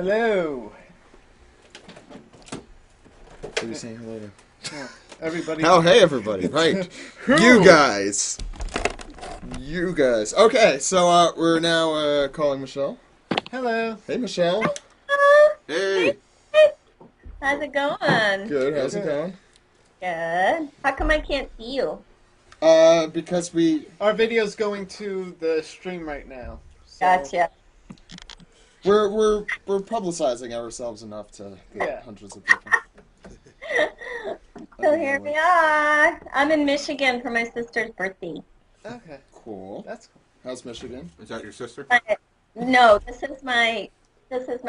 Hello. What are you saying hello to? Oh, everybody. Oh, hey everybody, right. You guys. Okay, so we're now calling Michelle. Hello. Hey Michelle. Hey. How's it going? Good, how's it going? Good. How come I can't see you? Because Our video's going to the stream right now. So, Gotcha. we're publicizing ourselves enough to hundreds of people. So here we are. I'm in Michigan for my sister's birthday. Okay. Cool. That's cool. How's Michigan? Is that your sister? No, this is my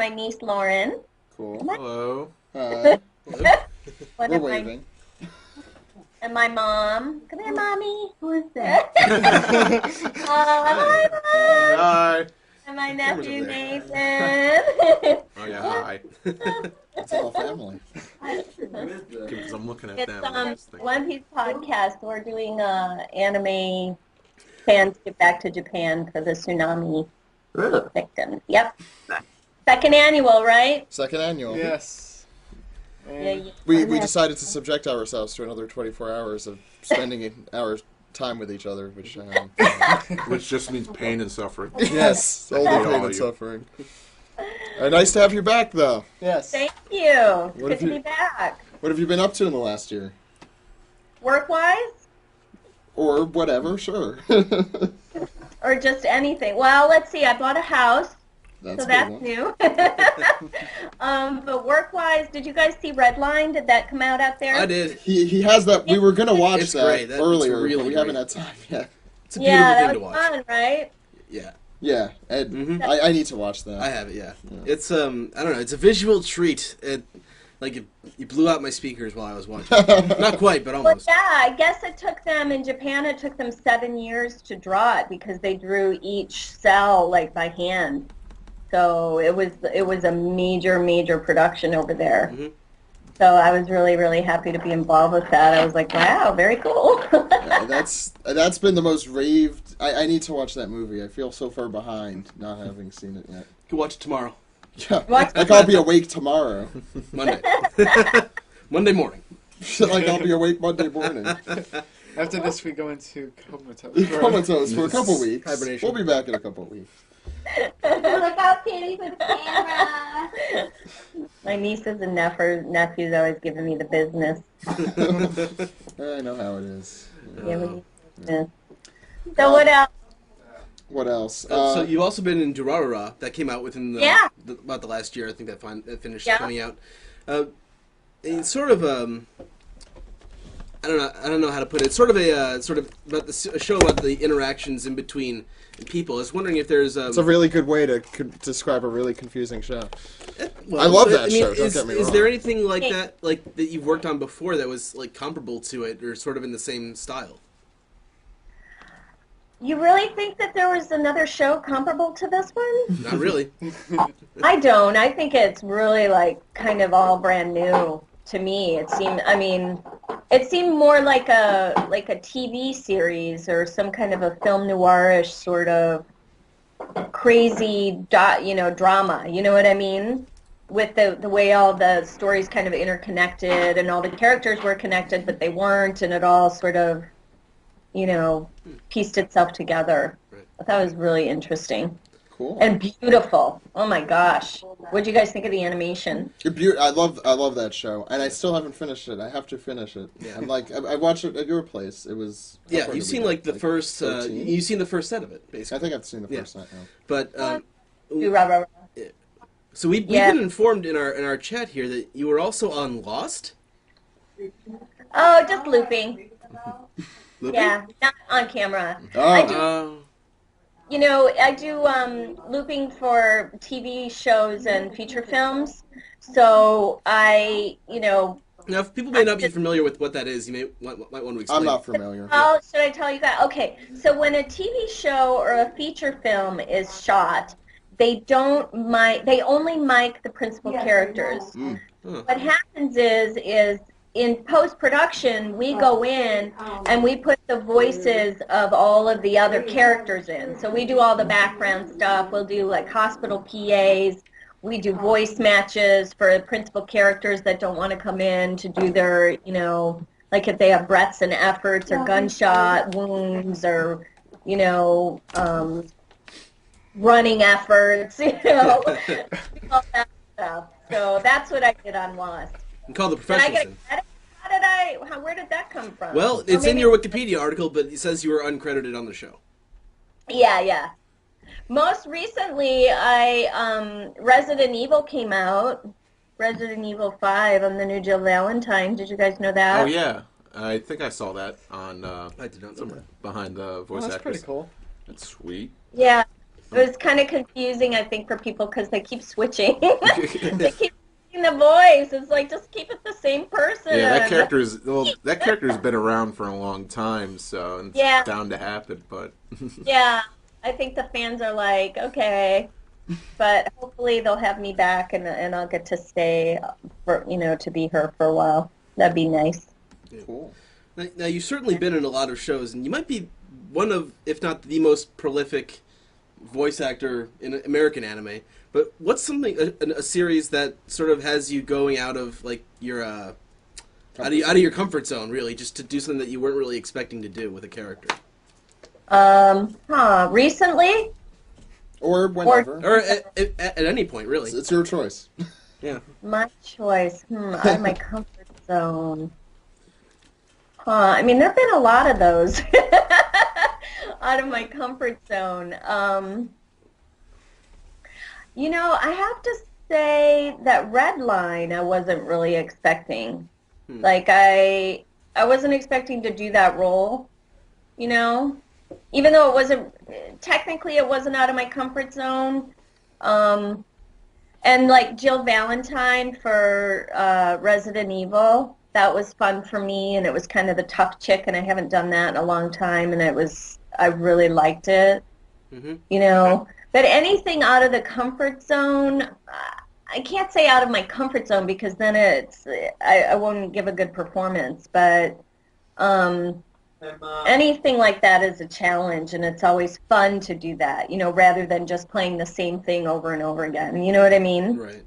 niece Lauren. Cool. Hello. Hi. One We're of my- waving. And my mom. Come here, mommy. Who is that? Hi, Mom. Hi. And my Camera's nephew over there. Nathan. Oh yeah, hi. It's a whole family. Because I'm looking at It's them. and I'm just thinking, One Piece podcast. We're doing anime fans get back to Japan for the tsunami victims. Yep. Second annual, right? Second annual. Yes. And Yeah. We decided to subject ourselves to another 24 hours of spending our time with each other, which which just means pain and suffering. yes, all the Yeah, pain all and you. suffering. Nice to have you back, though. yes. Thank you. It's What good have to you- be back. What have you been up to in the last year? Work-wise? Or whatever, sure. Or just anything? Well, let's see. I bought a house, That's so a that's good one. new. But work-wise, did you guys see Redline? Did that come out there? I did. He has that. We were gonna watch It's that great. It's earlier, really but we great. haven't had time yet. It's a beautiful Yeah, thing that to was watch. fun, right? Yeah, Yeah, and Mhm. I need to watch that. I have it. Yeah, it's I don't know. It's a visual treat. You blew out my speakers while I was watching. Not quite, but Well, almost. yeah, I guess it took them, in Japan, it took them 7 years to draw it because they drew each cell, like, by hand. So it was a major production over there. Mhm. So I was really, really happy to be involved with that. I was like, wow, very cool. Yeah, that's been the most raved. I need to watch that movie. I feel so far behind not having seen it yet. You can watch it tomorrow, Yeah, What? like I'll be awake tomorrow. Monday, Monday morning. Like I'll be awake Monday morning. After this, we go into comatose. Comatose for a couple weeks. Hibernation. We'll be back in a couple weeks. Look out, Kitty, for the camera. My nieces and nephews always giving me the business. I know how it is. Giving me the business. So what else? What else? So you've also been in Durarara. That came out within Yeah. about the last year. I think that finished Yeah. coming out. It's sort of I don't know how to put it. It's sort of a about a show about the interactions in between people. I was wondering if there's It's a really good way to describe a really confusing show. well, I love but, that show, don't get me Is wrong. there anything like that that you've worked on before that was like comparable to it or sort of in the same style? You really think that there was another show comparable to this one? Not really. I don't. I think it's really like kind of all brand new to me. It seemed more like a TV series or some kind of a film noirish sort of crazy drama. You know what I mean? With the way all the stories kind of interconnected and all the characters were connected, but they weren't, and it all sort of pieced itself together. Right. I thought it was really interesting. Cool. And beautiful. Oh my gosh. What'd you guys think of the animation? I love that show, and I still haven't finished it. I have to finish it. Yeah. I'm like, I watched it at your place. It was. how Yeah, far you've did we seen get? like the first. 13? You've seen the first set of it, I basically. think I've seen the Yeah. first night now. But Rah, rah, rah. so we've Yeah. been informed in our chat here that you were also on Lost. Oh, just looping. Looping? Yeah, not on camera. Oh, I do, Oh. I do looping for TV shows and feature films. So Now, if people may not be familiar with what that is, you might want to explain. I'm not familiar. Oh, should I tell you guys? Okay, so when a TV show or a feature film is shot, they only mic the principal characters. Mm. What happens is in post-production, we go in and we put the voices of all of the other characters in. So we do all the background stuff. We'll do like hospital PAs. we do voice matches for principal characters that don't want to come in to do their, like if they have breaths and efforts or gunshot wounds or, running efforts, all that stuff. So that's what I did on Lost. And call the Did I get professionals a in. credit? Where did that come from? Well, Or it's in maybe- your Wikipedia article, but it says you were uncredited on the show. Yeah. Most recently, Resident Evil came out. Resident Evil 5. I'm the new Jill Valentine. Did you guys know that? Oh yeah, I think I saw that on I did not know that. behind the Oh, voice that's actors. pretty cool. That's sweet. Yeah. It was kind of confusing, I think, for people because they keep switching. They keep changing the voice. It's like, just keep it the same person. Yeah, that character's been around for a long time, so it's Yeah. bound to happen. But Yeah. I think the fans are like, okay. But hopefully they'll have me back and I'll get to stay for, to be her for a while. That'd be nice. Cool. Now, you've certainly been in a lot of shows, and you might be one of, if not the most prolific voice actor in American anime. But what's something a series that sort of has you going out of like your out of your comfort zone, really, just to do something that you weren't really expecting to do with a character, Recently? Or whenever. or at any point, really. It's your choice. Yeah. My choice. Out of my comfort zone. I mean, there have been a lot of those. Out of my comfort zone. I have to say that Red Line I wasn't really expecting. Like, I wasn't expecting to do that role, even though it wasn't out of my comfort zone. And like Jill Valentine for Resident Evil, that was fun for me, and it was kind of the tough chick, and I haven't done that in a long time, and I really liked it, But anything out of the comfort zone, I can't say out of my comfort zone because then I won't give a good performance, but anything like that is a challenge, and it's always fun to do that, rather than just playing the same thing over and over again. You know what I mean? Right.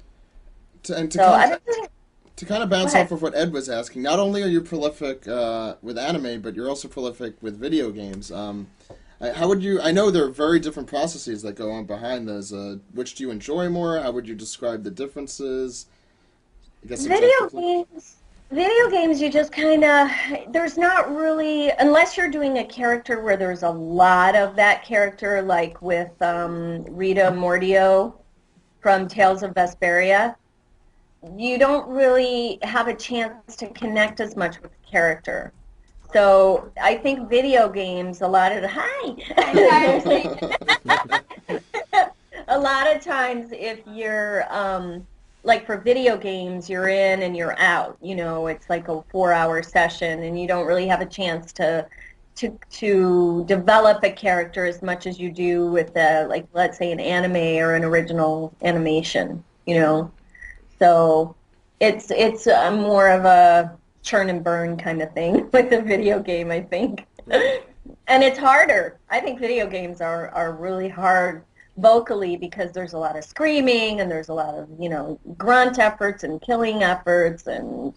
To kind of bounce off of what Ed was asking, not only are you prolific with anime, but you're also prolific with video games. How would you? I know there are very different processes that go on behind those. Which do you enjoy more? How would you describe the differences? I guess Video games, you just kind of, there's not really, unless you're doing a character where there's a lot of that character, like with Rita Mordio from Tales of Vesperia, you don't really have a chance to connect as much with the character. So I think video games, a lot of times if you're, like for video games, you're in and you're out. It's like a 4-hour session, and you don't really have a chance to develop a character as much as you do with like let's say an anime or an original animation. So it's more of a churn and burn kind of thing with a video game, I think. And it's harder. I think video games are really hard vocally because there's a lot of screaming and there's a lot of, grunt efforts and killing efforts and,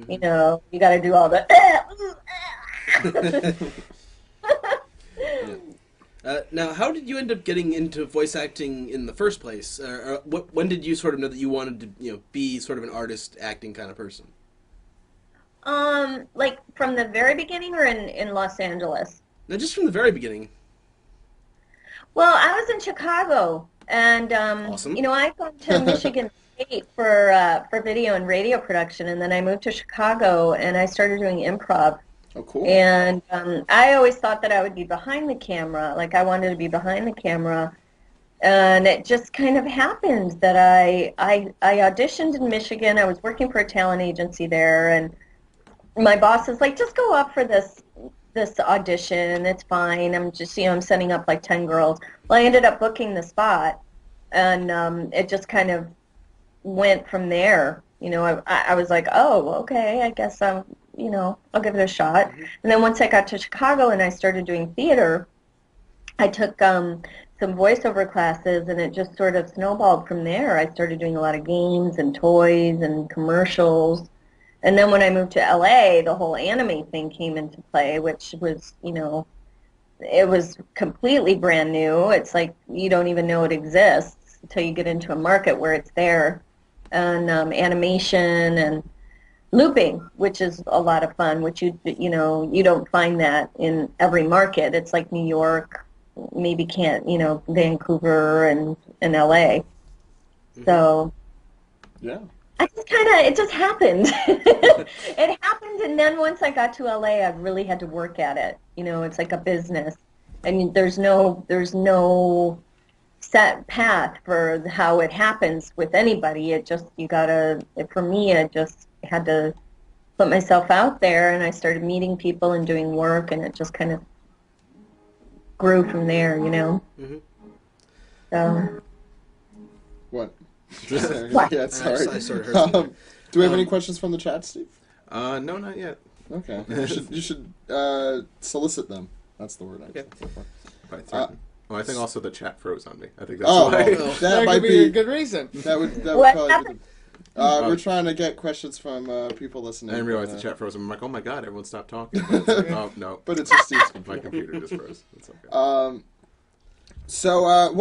you got to do all the... Now, how did you end up getting into voice acting in the first place? When did you sort of know that you wanted to, be sort of an artist acting kind of person? Like from the very beginning or in Los Angeles? No, just from the very beginning. Well, I was in Chicago, and Awesome. I've gone to Michigan State for video and radio production, and then I moved to Chicago, and I started doing improv. Oh, cool. And I always thought that I would be behind the camera, like I wanted to be behind the camera, and it just kind of happened that I auditioned in Michigan. I was working for a talent agency there, and my boss is like, just go up for this audition, it's fine. I'm just, I'm setting up like 10 girls. Well, I ended up booking the spot, and it just kind of went from there. I was like, oh, okay, I guess I'll give it a shot. And then once I got to Chicago and I started doing theater, I took some voiceover classes, and it just sort of snowballed from there. I started doing a lot of games and toys and commercials. And then when I moved to LA, the whole anime thing came into play, which was, it was completely brand new. It's like you don't even know it exists until you get into a market where it's there. And animation and looping, which is a lot of fun, which you don't find that in every market. It's like New York, maybe Vancouver and LA. So Yeah. it just happened. It happened, and then once I got to LA, I really had to work at it. It's like a business, and there's no set path for how it happens with anybody. For me, I just had to put myself out there, and I started meeting people and doing work, and it just kind of grew from there, Mm-hmm. So. What? What? Yeah, sorry. I sort of heard something. Do we have any questions from the chat, Steve? No, not yet. Okay. You should solicit them. That's the word I'm looking for. By threaten. I think also the chat froze on me. I think that's Oh, why. that That might could be a good reason. That would What probably happened? be we're trying to get questions from people listening. I didn't realize the chat froze. I'm like, oh my god, everyone stopped talking. But it's like, oh no, But it's a Steve's my computer. computer just froze. It's okay. So,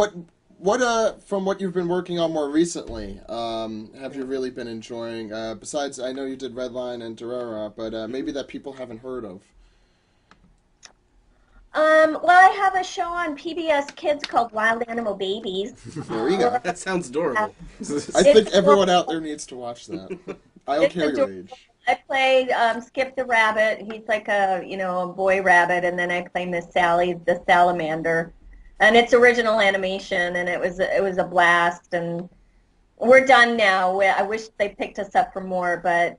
what from what you've been working on more recently, have you really been enjoying? Besides, I know you did Redline and Durera, but maybe that people haven't heard of. Well, I have a show on PBS Kids called Wild Animal Babies. There you go. That sounds adorable. I think everyone out there needs to watch that. I don't It's care your adorable. age. I played Skip the Rabbit. He's like a boy rabbit, and then I play Miss Sally, the salamander. And it's original animation, and it was a blast. And we're done now. I wish they picked us up for more, but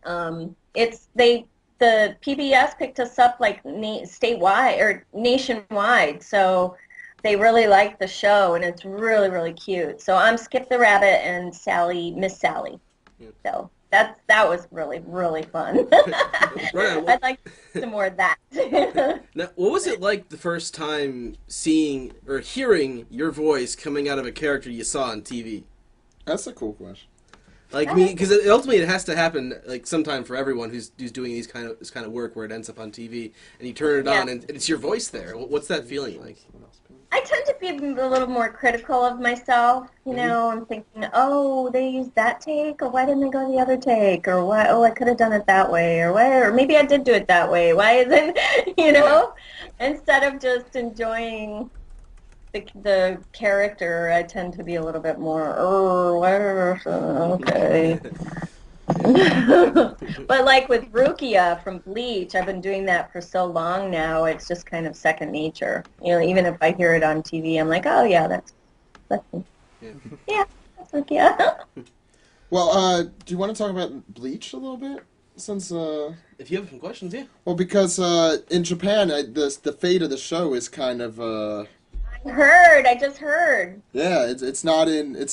the PBS picked us up like statewide or nationwide, so they really liked the show, and it's really, really cute. So I'm Skip the Rabbit and Miss Sally. Yeah. So that was really, really fun. Right. I'd like some more of that. Now, what was it like the first time seeing or hearing your voice coming out of a character you saw on TV? That's a cool question. Like me, because ultimately it has to happen like sometime for everyone who's doing this kind of work where it ends up on TV and you turn it on and it's your voice there. What's that feeling like? I tend to be a little more critical of myself. I'm thinking, oh, they used that take, or why didn't they go the other take, or why? Oh, I could have done it that way, or why? Or maybe I did do it that way. Why isn't instead of just enjoying the character, I tend to be a little bit more, okay. But like with Rukia from Bleach, I've been doing that for so long now, it's just kind of second nature. Even if I hear it on TV, I'm like, oh yeah, that's me. Yeah, that's Rukia. Well, do you want to talk about Bleach a little bit? Since If you have some questions, yeah. well, because in Japan, the fate of the show is kind of I just heard. yeah, it's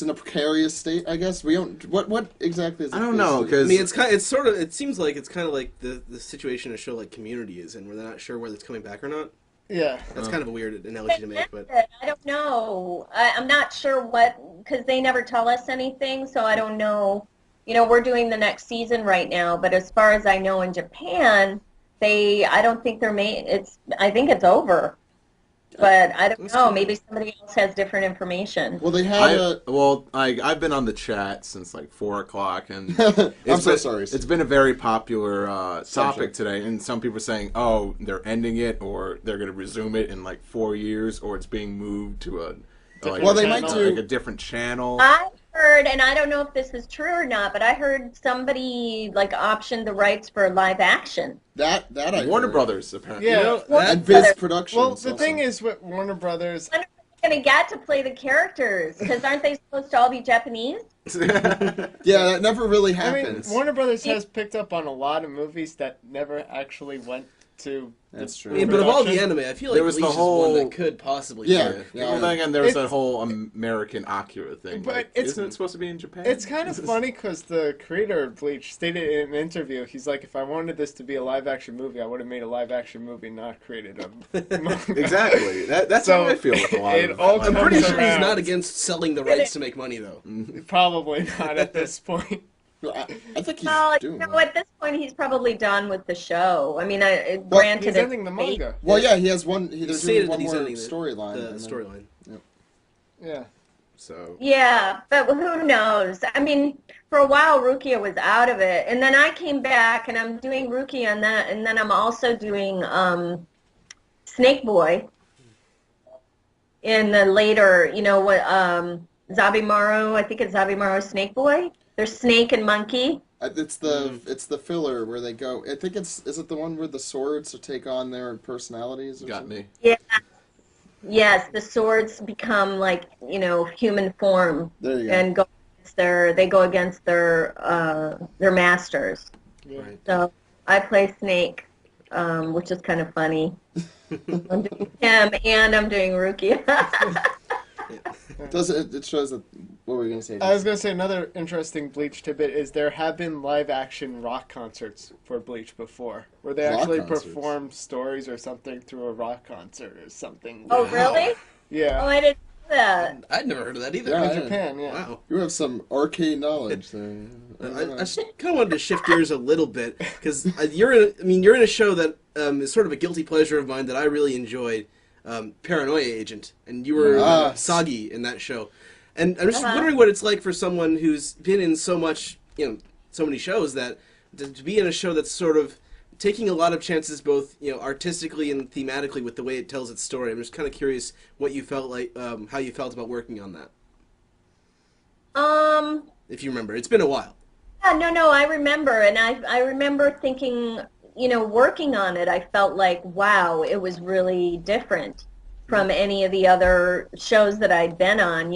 in a precarious state, I guess. We don't what exactly is it? I don't know, I because mean, it seems like it's kind of like the situation a show like Community is in, where they're not sure whether it's coming back or not. Yeah. That's kind of a weird analogy to make, but I don't know. I'm not sure because they never tell us anything, so I don't know. We're doing the next season right now, but as far as I know in Japan, I don't think I think it's over. But I don't know. Maybe somebody else has different information. Well, they had I've been on the chat since like 4 o'clock, and I'm so sorry. It's been a very popular topic Subject. today, and some people are saying, "Oh, they're ending it, or they're going to resume it in like 4 years, or it's being moved to a Well, they might do- like a different channel." I heard, and I don't know if this is true or not, but I heard somebody like optioned the rights for live action. that I Warner heard. Brothers apparently. Yeah. And Viz Productions. Well, the also. thing is with Warner Brothers, When are they going to get to play the characters? Because aren't they supposed to all be Japanese? yeah, that never really I mean, happens. Warner Brothers has picked up on a lot of movies that never actually went to. That's true. I mean, but of all the production. anime, I feel like There was Bleach the is whole- one that could possibly Yeah, work. yeah. Well, then again, there was It's- that whole American Akira thing. But Like, it's- isn't it supposed to be in Japan? It's kind of funny because the creator of Bleach stated in an interview, he's like, if I wanted this to be a live-action movie, I would have made a live-action movie, not created a manga. Exactly. That's So, how I feel with a lot it of. all I'm comes pretty sure he's around. not against selling the rights to make money, though. Probably not at this point. I think he's Well, doing you know, well. at this point, he's probably done with the show. I mean, Well, granted, He's it's ending the manga. Well, yeah, he has one. They're stated doing one that he's more ending storyline. The and then- storyline. Yeah. So Yeah, but who knows? I mean, for a while, Rukia was out of it, and then I came back, and I'm doing Rukia on that, and then I'm also doing Snake Boy in the later, you know what, Zabimaru. I think it's Zabimaru Snake Boy. There's Snake and Monkey. It's the filler where they go. I think is it the one where the swords to take on their personalities? Or got something? me. Yeah. Yes, the swords become like, you know, human form There you go. and go against their masters. Right. So I play Snake, which is kind of funny. I'm doing him and I'm doing Rukia. It shows that. What were you gonna say? I was going to say another interesting Bleach tidbit is there have been live-action rock concerts for Bleach before, where they Rock actually concerts? perform stories or something through a rock concert or something. Oh, really? Oh, Yeah. I didn't know that. I'd never heard of that either. Yeah, In Japan, yeah. Wow. You have some arcade knowledge there. I just kind of wanted to shift gears a little bit because you're in a show that is sort of a guilty pleasure of mine that I really enjoyed, Paranoia Agent, and you were Yes. Sagi in that show, and I'm just wondering what it's like for someone who's been in so many shows that to be in a show that's sort of taking a lot of chances both artistically and thematically with the way it tells its story. I'm just kind of curious what you felt like, how you felt about working on that. If you remember, it's been a while. Yeah, no, I remember, and I remember thinking, working on it, I felt like, wow, it was really different from any of the other shows that I'd been on.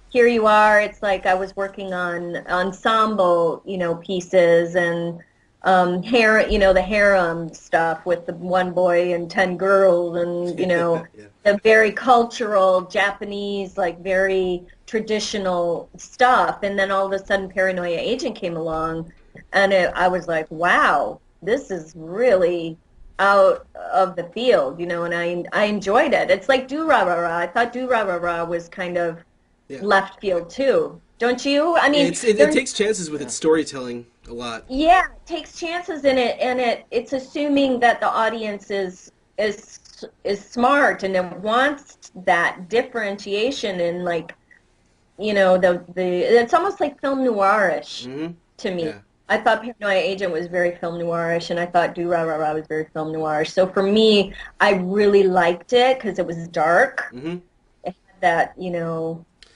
Here you are, it's like I was working on ensemble, pieces and the harem stuff with the one boy and 10 girls and, Yeah. the very cultural Japanese, like very traditional stuff. And then all of a sudden Paranoia Agent came along and I was like, wow, this is really out of the field, and I enjoyed it. It's like Do-Ra-Ra-Ra. I thought Do-Ra-Ra-Ra was kind of left field too. Don't you? I mean, it takes chances with its storytelling a lot. yeah, it takes chances in it, and it's assuming that the audience is smart and it wants that differentiation and it's almost like film noirish to me. Yeah. I thought Paranoia Agent was very film noirish, and I thought Do-Ra-Ra-Ra was very film noirish. So for me, I really liked it because it was dark. Mm-hmm. It had that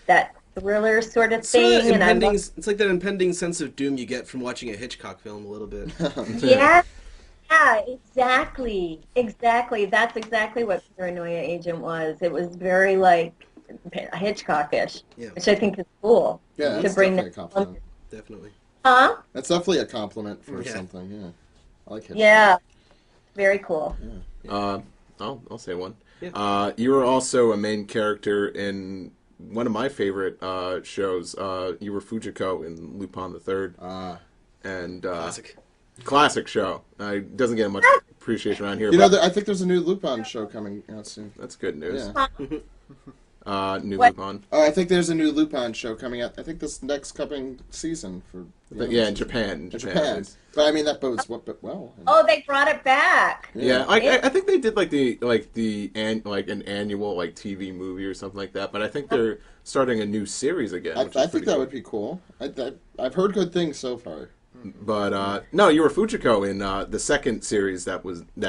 that thriller sort of It's sort of thing, and I impending, loved it's like that impending sense of doom you get from watching a Hitchcock film a little bit. Yeah, exactly. That's exactly what Paranoia Agent was. It was very Hitchcockish, Yeah. which I think is cool. Yeah, to that's bring definitely a that- compliment. Definitely. Huh? That's definitely a compliment for Yeah. something. Yeah, I like it. Yeah, very cool. I'll say one. Yeah. You were also a main character in one of my favorite shows. You were Fujiko in Lupin the Third, and classic show. Doesn't get much appreciation around here. But I think there's a new Lupin show coming out soon. that's good news. Yeah. New What? Lupin. Oh, I think there's a new Lupin show coming out. I think this next coming season for. Yeah, in Japan. Japan. But I mean that bodes well. Oh, they brought it back. Yeah, I think they did an annual TV movie or something like that. But I think they're starting a new series again. I which is think pretty that cool. would be cool. I've heard good things so far. But no, you were Fujiko in the second series that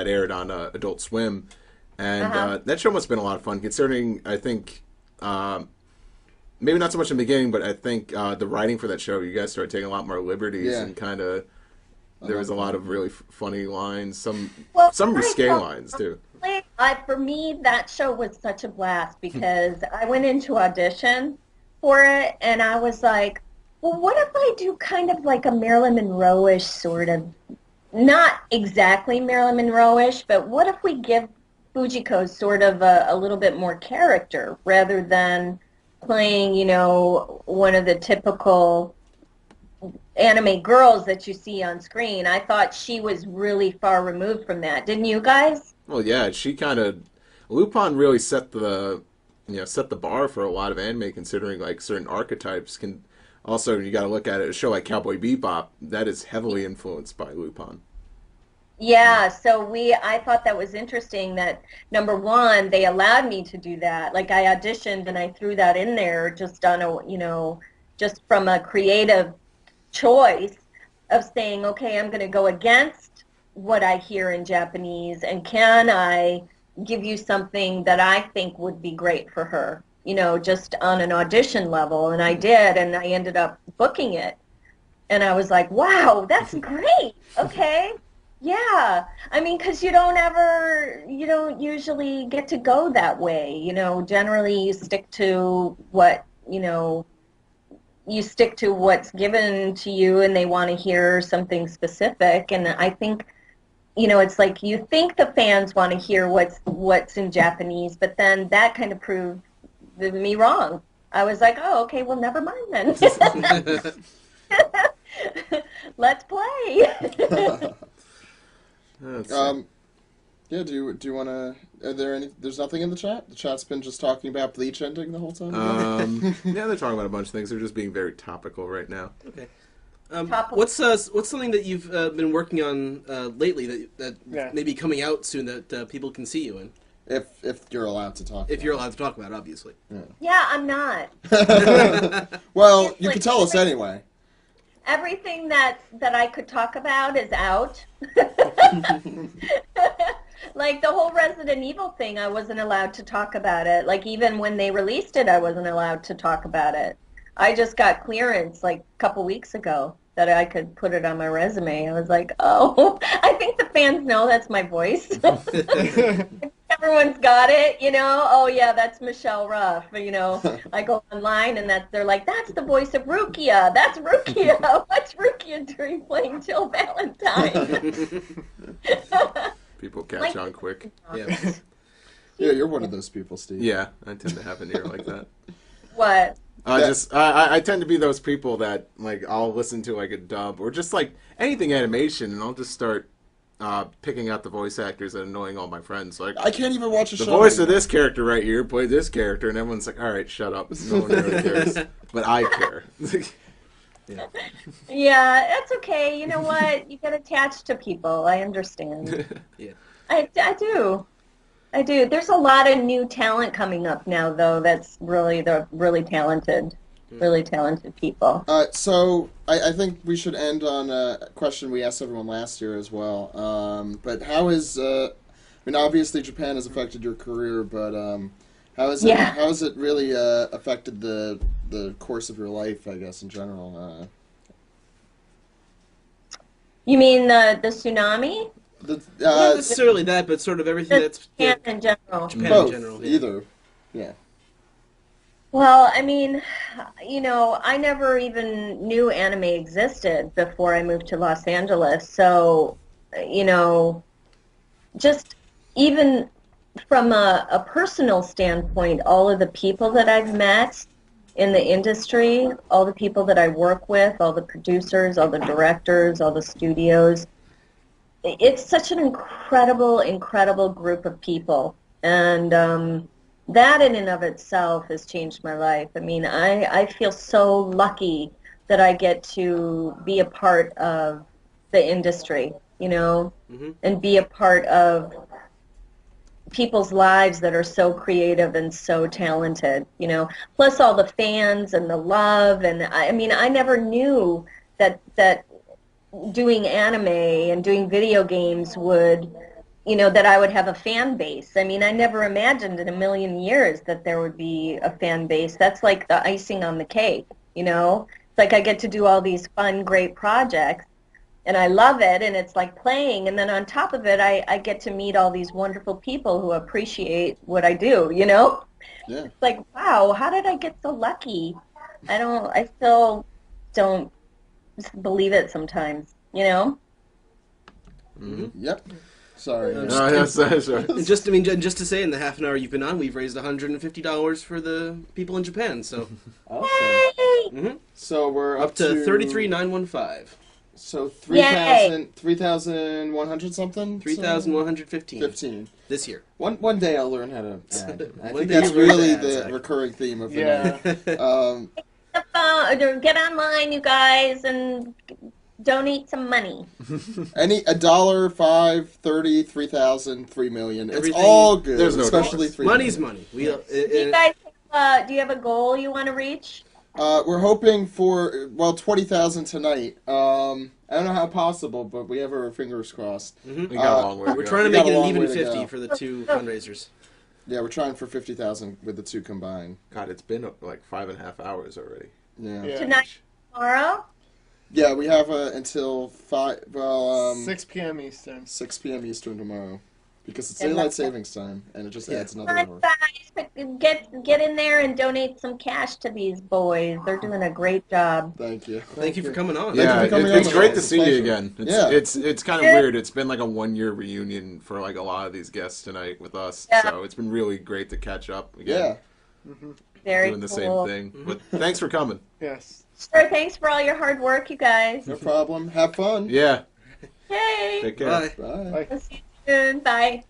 aired on Adult Swim, and that show must have been a lot of fun. Considering, I think maybe not so much in the beginning, but I think the writing for that show, you guys started taking a lot more liberties and kind of. There was a lot of really funny lines, some risque lines too. For me, that show was such a blast because I went into audition for it and I was like, well, what if I do kind of like a Marilyn Monroe-ish sort of not exactly Marilyn Monroe-ish, but what if we give Fujiko sort of a little bit more character rather than playing, one of the typical anime girls that you see on screen? I thought she was really far removed from that. Didn't you guys? Well, yeah, she kind of Lupin really set the bar for a lot of anime, considering like certain archetypes can. Also, you got to look at it. A show like Cowboy Bebop that is heavily influenced by Lupin. Yeah, so I thought that was interesting that number one, they allowed me to do that. Like I auditioned and I threw that in there just on just from a creative choice of saying, okay, I'm going to go against what I hear in Japanese, and can I give you something that I think would be great for her, just on an audition level. And I did, and I ended up booking it. And I was like, wow, that's great. Okay. Yeah. I mean, because you don't usually get to go that way. Generally you stick to you stick to what's given to you, and they want to hear something specific. And I think, it's like you think the fans want to hear what's in Japanese, but then that kind of proved me wrong. I was like, oh, okay, well, never mind then. Let's play. Yeah, do you want to... There's nothing in the chat? The chat's been just talking about Bleach ending the whole time? Yeah, they're talking about a bunch of things. They're just being very topical right now. Okay. What's something that you've been working on lately that may be coming out soon that people can see you in? If you're allowed to talk. If you're allowed to talk about it, obviously. Yeah, I'm not. Well, you can tell us anyway. Everything that I could talk about is out. Like the whole Resident Evil thing, I wasn't allowed to talk about it. Like even when they released it, I wasn't allowed to talk about it. I just got clearance like a couple weeks ago that I could put it on my resume. I was like, oh, I think the fans know that's my voice. Everyone's got it, Oh yeah, that's Michelle Ruff. I go online and they're like, that's the voice of Rukia. That's Rukia. What's Rukia doing playing Jill Valentine? People catch on quick. Yeah. Yeah, you're one of those people, Steve. Yeah, I tend to have an ear like that. What? I tend to be those people that like I'll listen to like a dub or just like anything animation, and I'll just start picking out the voice actors and annoying all my friends. Like I can't even watch a show. The voice of this character right here played this character, and everyone's like, "All right, shut up." No one really cares, but I care. Yeah. Yeah, that's okay. You know what? You get attached to people. I understand. Yeah. I do. I do. There's a lot of new talent coming up now, though. That's they're really talented people. So I think we should end on a question we asked everyone last year as well. But how is obviously Japan has affected your career, but how has it really affected the course of your life, I guess, in general? You mean the tsunami? Not necessarily that, but sort of everything that's Japan in general. Japan both, in general. Yeah. either. Yeah. Well, I mean, I never even knew anime existed before I moved to Los Angeles. So, just even from a personal standpoint, all of the people that I've met in the industry, all the people that I work with, all the producers, all the directors, all the studios, it's such an incredible, incredible group of people. And that in and of itself has changed my life. I mean, I feel so lucky that I get to be a part of the industry, Mm-hmm. and be a part of people's lives that are so creative and so talented, plus all the fans and the love. And I mean, I never knew that doing anime and doing video games would, that I would have a fan base. I mean, I never imagined in a million years that there would be a fan base. That's like the icing on the cake, It's like I get to do all these fun, great projects, and I love it, and it's like playing, and then on top of it, I get to meet all these wonderful people who appreciate what I do, Yeah. It's like, wow, how did I get so lucky? I still don't believe it sometimes, Yep. Sorry. No, No, that's right. And just to say, in the half an hour you've been on, we've raised $150 for the people in Japan. So Awesome. So we're up to 33,915. So Yay. 3,100 something? 3,115 15. this year. One day I'll learn how to add. I One think day that's you'll learn really to add, the Zach. recurring theme of the Yeah. night. The phone, or get online, you guys, and donate some money. Any $1, 5, 30, 3,000, 3 million. It's Everything- all good. There's no especially difference. 3 Money's million. money. Do you guys, do you have a goal you want to reach? We're hoping for 20,000 tonight. I don't know how possible, but we have our fingers crossed. We got a long way to We're go. trying to We got make it a an long even way to 50 go. for the two fundraisers. Yeah, we're trying for 50,000 with the two combined. God, it's been like 5.5 hours already. Yeah. Yeah. Tonight, tomorrow? Yeah, we have until 5. 6 p.m. Eastern. 6 p.m. Eastern tomorrow, because it's Good daylight luck. savings time, and it just adds Come another on, hour. guys, get in there and donate some cash to these boys. They're doing a great job. Thank you. Thank you for coming on. Thank you Yeah, for coming it's on, great guys. to It's a see you pleasure. again. Yeah. It's kind of weird. It's been like a 1-year reunion for like a lot of these guests tonight with us. Yeah. So it's been really great to catch up Yeah. again, Very doing the cool. same thing. But thanks for coming. Yes. Sure, thanks for all your hard work, you guys. No problem. Have fun. Yeah. Hey, Take care. Bye. Bye. Bye. we'll see you soon. Bye.